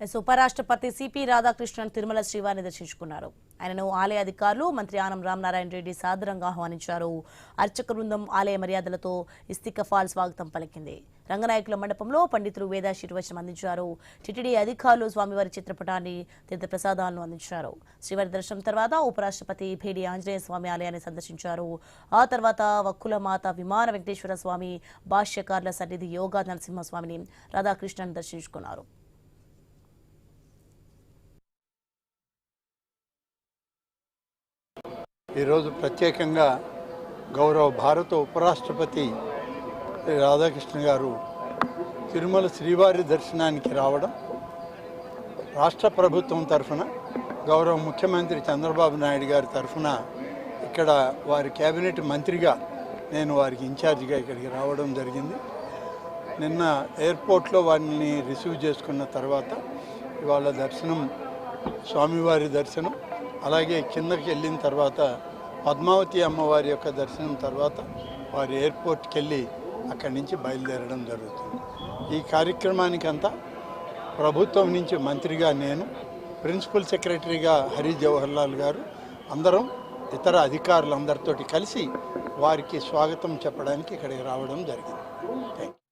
ఉపరాష్ట్రపతి సిపి రాధాకృష్ణన్ తిరుమల శ్రీవారిని దర్శించుకున్నారు. ఆయనను ఆలయ అధికారులు మంత్రి ఆనం రామనారాయణ రెడ్డి సాదరంగా ఆహ్వానించారు. అర్చక బృందం ఆలయ మర్యాదలతో ఇస్తికఫాల్ స్వాగతం పలికింది. రంగనాయకుల మండపంలో పండితులు వేదాశీర్వచనం అందించారు. టిటిడి అధికారులు స్వామివారి చిత్రపటాన్ని తీర్థ ప్రసాదాలను అందించారు. శ్రీవారి దర్శనం తర్వాత ఉపరాష్ట్రపతి భేడి ఆంజనేయ స్వామి ఆలయాన్ని సందర్శించారు. ఆ తర్వాత వక్కులమాత విమాన వెంకటేశ్వర స్వామి, భాష్యకారుల సన్నిధి యోగా నరసింహస్వామిని రాధాకృష్ణన్ దర్శించుకున్నారు. ఈరోజు ప్రత్యేకంగా గౌరవ భారత ఉపరాష్ట్రపతి రాధాకృష్ణ గారు తిరుమల శ్రీవారి దర్శనానికి రావడం, రాష్ట్ర ప్రభుత్వం తరఫున గౌరవ ముఖ్యమంత్రి చంద్రబాబు నాయుడు గారి తరఫున ఇక్కడ వారి కేబినెట్ మంత్రిగా నేను వారికి ఇన్ఛార్జిగా ఇక్కడికి రావడం జరిగింది. నిన్న ఎయిర్పోర్ట్లో వారిని రిసీవ్ చేసుకున్న తర్వాత ఇవాళ దర్శనం, స్వామివారి దర్శనం, అలాగే కిందకి వెళ్ళిన తర్వాత పద్మావతి అమ్మవారి యొక్క దర్శనం తర్వాత వారి ఎయిర్పోర్ట్కి వెళ్ళి అక్కడి నుంచి బయలుదేరడం జరుగుతుంది. ఈ కార్యక్రమానికంతా ప్రభుత్వం నుంచి మంత్రిగా నేను, ప్రిన్సిపల్ సెక్రటరీగా హరి జవహర్ లాల్ గారు, అందరం ఇతర అధికారులందరితోటి కలిసి వారికి స్వాగతం చెప్పడానికి ఇక్కడికి రావడం జరిగింది. Thank you.